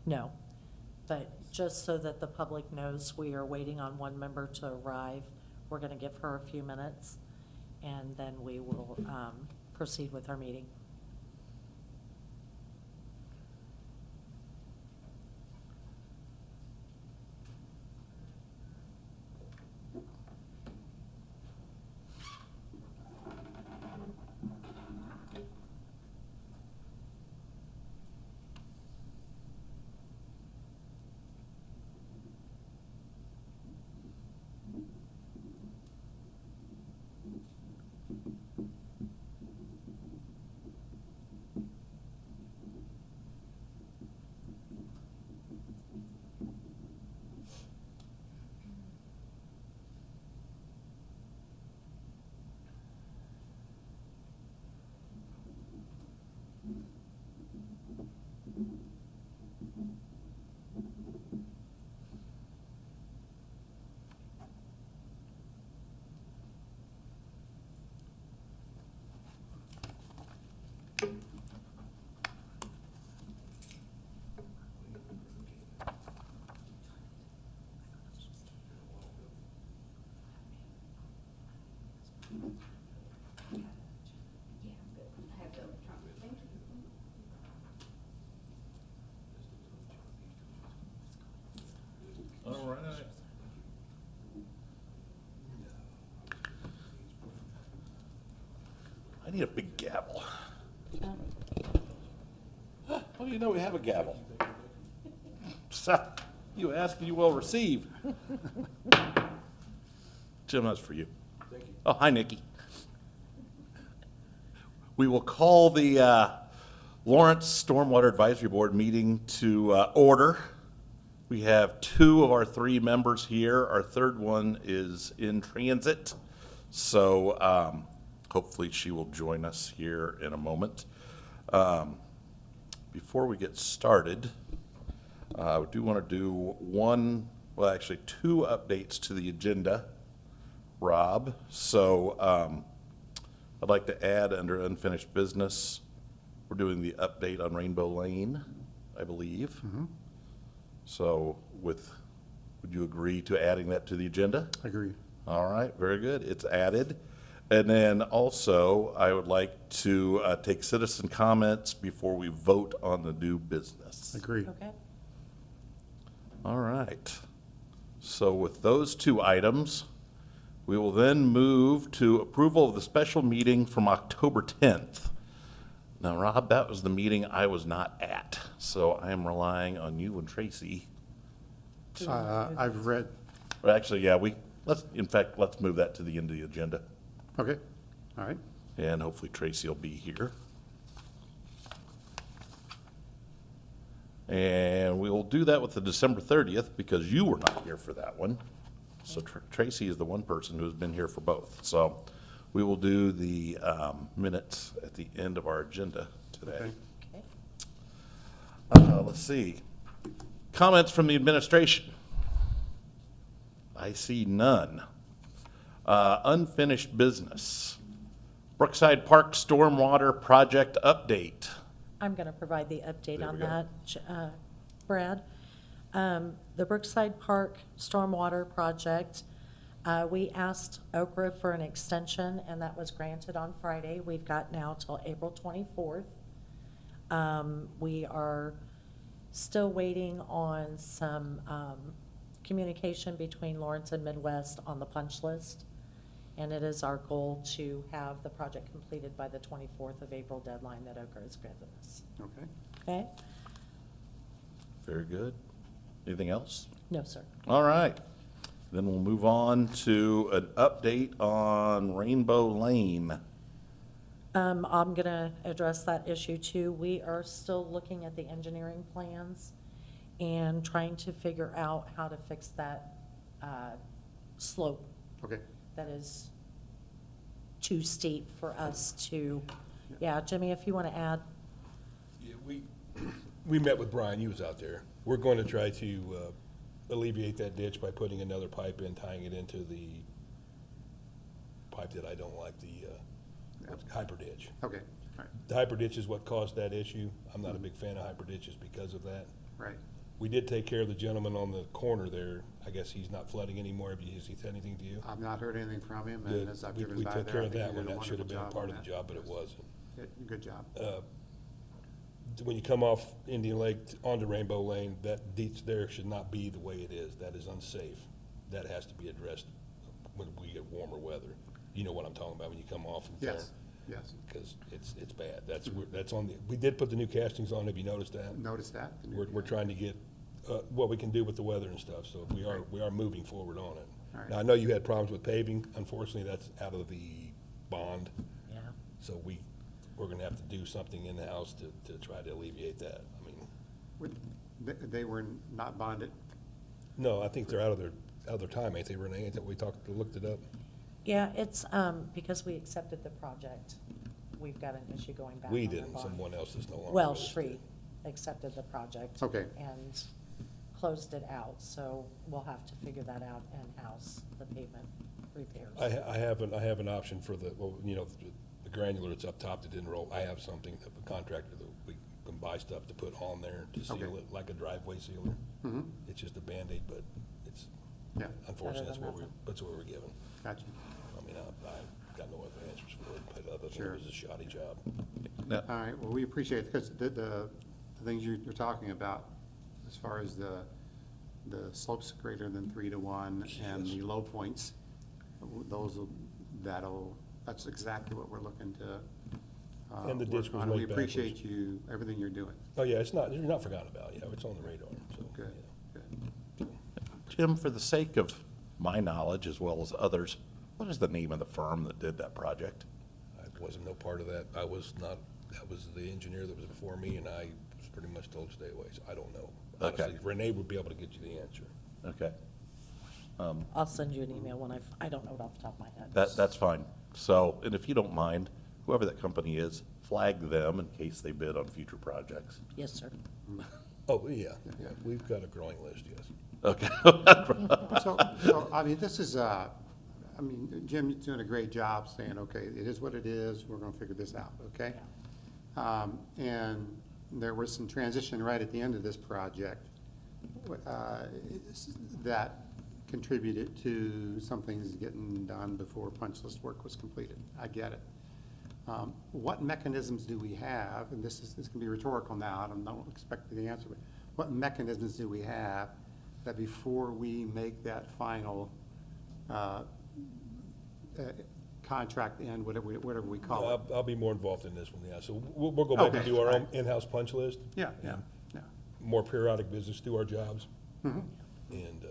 No, but just so that the public knows, we are waiting on one member to arrive. We're going to give her a few minutes, and then we will proceed with our meeting. All right. I need a big gavel. Well, you know we have a gavel. So, you ask and you will receive. Jim, that's for you. Thank you. Oh, hi, Nikki. We will call the Lawrence Stormwater Advisory Board meeting to order. We have 2 of our 3 members here. Our third one is in transit, so hopefully she will join us here in a moment. Before we get started, I do want to do 2 updates to the agenda, Rob. So I'd like to add under unfinished business, we're doing the update on Rainbow Lane, I believe. So would you agree to adding that to the agenda? Agree. All right, very good. It's added. And then also, I would like to take citizen comments before we vote on the new business. Agree. Okay? All right. So with those 2 items, we will then move to approval of the special meeting from October 10th. Now, Rob, that was the meeting I was not at, so I am relying on you and Tracy. I've read, Well, actually, yeah, let's move that to the end of the agenda, okay, all right. and hopefully Tracy will be here. And we will do that with the December 30th because you were not here for that one. So Tracy is the one person who's been here for both. So we will do the minutes at the end of our agenda today. Okay. Okay. Let's see. Comments from the administration? I see none. Unfinished business. Brookside Park Stormwater Project Update. I'm going to provide the update There on we go. that, Brad. The Brookside Park Stormwater Project, we asked Okra for an extension, and that was granted on Friday. We've got now till April 24th. We are still waiting on some communication between Lawrence and Midwest on the punch list. And it is our goal to have the project completed by the 24th of April deadline that Okra has granted us. Okay. Okay? Very good. Anything else? No, sir. All right. Then we'll move on to an update on Rainbow Lane. I'm going to address that issue too. We are still looking at the engineering plans and trying to figure out how to fix that slope Okay. that is too steep for us to, yeah, Jimmy, if you want to add. Yeah, we met with Brian, he was out there. We're going to try to alleviate that ditch by putting another pipe in, tying it into the pipe that I don't like, the hyper ditch. Okay, all right, The hyper ditch is what caused that issue. I'm not a big fan of hyper ditches because of that. right. We did take care of the gentleman on the corner there. I guess he's not flooding anymore. Has he said anything to you? I've not heard anything from him, Good. and as I've We- driven we by took there, care I of think that he one. did a That should have been a wonderful part job of the on job, but it that. wasn't. Good job. When you come off Indian Lake onto Rainbow Lane, that ditch there should not be the way it is. That is unsafe. That has to be addressed when we get warmer weather. You know what I'm talking about when you come off from there. Yes, yes. Because it's bad. That's on the, we did put the new castings on, have you noticed that? Noticed that. We're trying to get, what we can do with the weather and stuff, so we are moving forward on it. All right. Now, I know you had problems with paving. Unfortunately, that's out of the bond, Yeah. so we're gonna have to do something in-house to try to alleviate that. I mean, They were not bonded. no, I think they're out of their time, ain't they, Renee? Ain't that we looked it up? Yeah, it's, because we accepted the project, we've got an issue going back on We the didn't, bond. someone else is no longer. Well, with us. Shree accepted the project. Okay. And closed it out, so we'll have to figure that out in-house, the pavement repairs. I have an option for the, well, you know, the granular that's up top that didn't roll. I have something, a contractor that we can buy stuff to put on there to seal Okay. it, like a driveway sealer. Mm-hmm. It's just a Band-Aid, but it's, Yeah, unfortunately, Better than that's what we were given. gotcha. I mean, I've got no other answers for it, but other than Sure. it was a shoddy job. Now, All right, well, we appreciate it, because the things you're talking about, as far as the slopes greater than 3 to 1 and the low points, that's exactly what we're looking to. And the ditch work was on. laid We appreciate backwards. you, everything you're doing. Oh, yeah, you're not forgotten about, you know, it's on the radar, so. Good, yeah. good. Jim, for the sake of my knowledge as well as others, what is the name of the firm that did that project? I wasn't no part of that. I was not, that was the engineer that was before me, and I was pretty much told to stay away, so I don't know. Okay. Honestly, Renee would be able to get you the answer. Okay, I'll send you an email when I don't know it off the top of my head. that's fine. So, and if you don't mind, whoever that company is, flag them in case they bid on future projects. Yes, sir. Oh, yeah, we've got a growing list, yes. Okay. So, I mean, this is, I mean, Jim, you're doing a great job saying, okay, it is what it is, we're gonna figure this out, okay? And there was some transition right at the end of this project that contributed to some things getting done before punch list work was completed. I get it. What mechanisms do we have, and this can be rhetorical now, I don't expect the answer, but what mechanisms do we have that before we make that final contract end, whatever we call it? I'll be more involved in this one, yeah. So we'll go back and Okay, do our own right. in-house punch list. Yeah, yeah, and yeah. More periodic visits to our jobs. Mhm. And,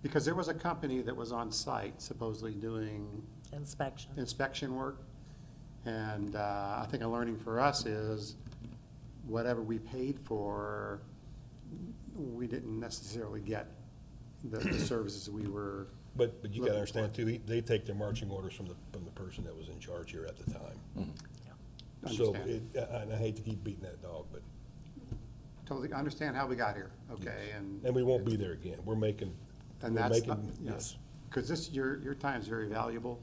Because there was a company that was on site supposedly doing Inspection. inspection work. And I think a learning for us is whatever we paid for, we didn't necessarily get the services we were. but you gotta Looking understand too, they take their marching orders from the person that was in charge here at the time. So, Understand. and I hate to keep beating that dog, but, Totally understand how we got here, okay? and we won't be there again. We're making, And we're that's, making, yes, because your time's very valuable,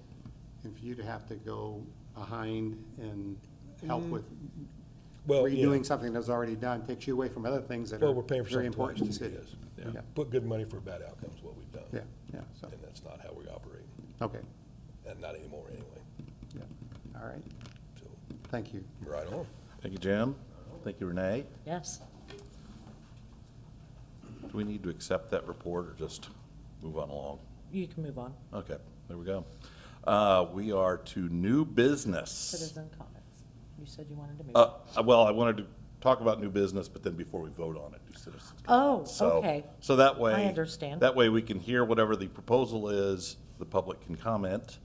and for you to have to go behind and help with well, yeah. redoing something that's already done takes you away from other things that Well, are we're paying for very something twice, important to the too, city. yes. Yeah. Put good money for bad outcomes, what we've done. Yeah, yeah, so, And that's not how we operate, okay, and not anymore anyway, yeah, all right, so, thank you. right on. Thank you, Jim. Thank you, Renee. Yes. Do we need to accept that report or just move on along? You can move on. Okay, there we go. We are to new business. Citizen comments. You said you wanted to move. Well, I wanted to talk about new business, but then before we vote on it, do citizens. Oh, So- okay. So that way. I understand. That way we can hear whatever the proposal is, the public can comment.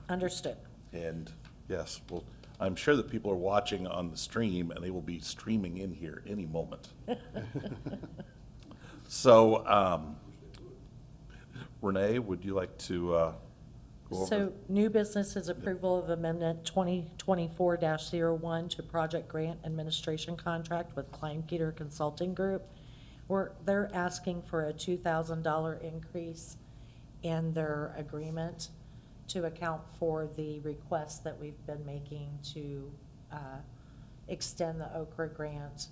Understood. And yes, well, I'm sure that people are watching on the stream and they will be streaming in here any moment. So, Renee, would you like to go over? So, new business is approval of amendment 2024-01 to project grant administration contract with Kleinpeter Consulting Group. They're asking for a $2,000 increase in their agreement to account for the requests that we've been making to extend the Okra grant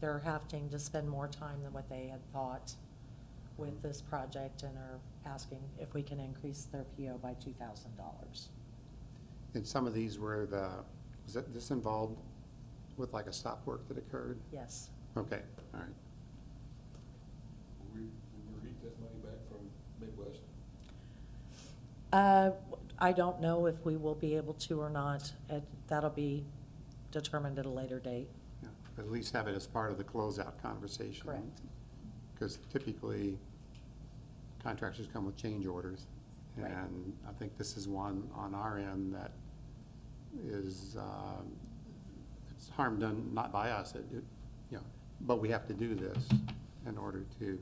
they're having to spend more time than what they had thought with this project and are asking if we can increase their PO by $2,000. And some of these were was this involved with like a stop work that occurred? Yes. Okay, all right. Will we reap that money back from Midwest? I don't know if we will be able to or not. That'll be determined at a later date. Yeah, but at least have it as part of the closeout conversation. Correct. Because typically, contractors come with change orders. Right. And I think this is one on our end that is, it's harm done not by us, but we have to do this in order to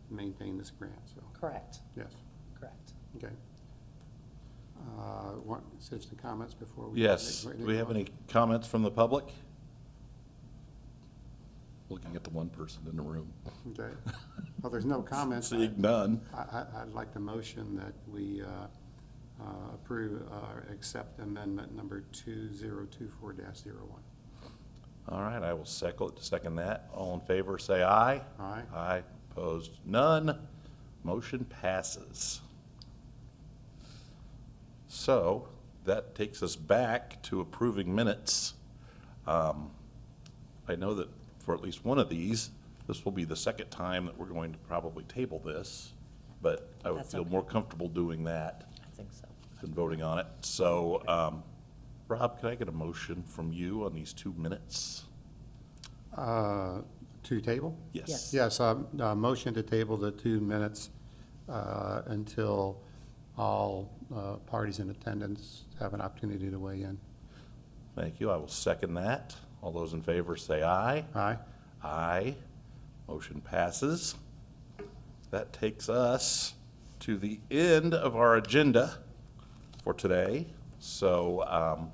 maintain this grant, so, Correct, yes, correct. okay. Want citizen comments before we? Yes, do we have any comments from the public? Looking at the one person in the room. Okay, well, there's no comments. Seeing none. I'd like to motion that we approve, accept amendment number 2024-01. All right, I will second that. All in favor, say aye. Aye. Aye, opposed, none. Motion passes. So, that takes us back to approving minutes. I know that for at least one of these, this will be the second time that we're going to probably table this, but I would That's feel okay. more comfortable doing that I think so. than voting on it. So, Rob, could I get a motion from you on these 2 minutes? To table? Yes. Yes, motion to table the 2 minutes until all parties in attendance have an opportunity to weigh in. Thank you. I will second that. All those in favor say aye. Aye? Aye. Motion passes. That takes us to the end of our agenda for today. So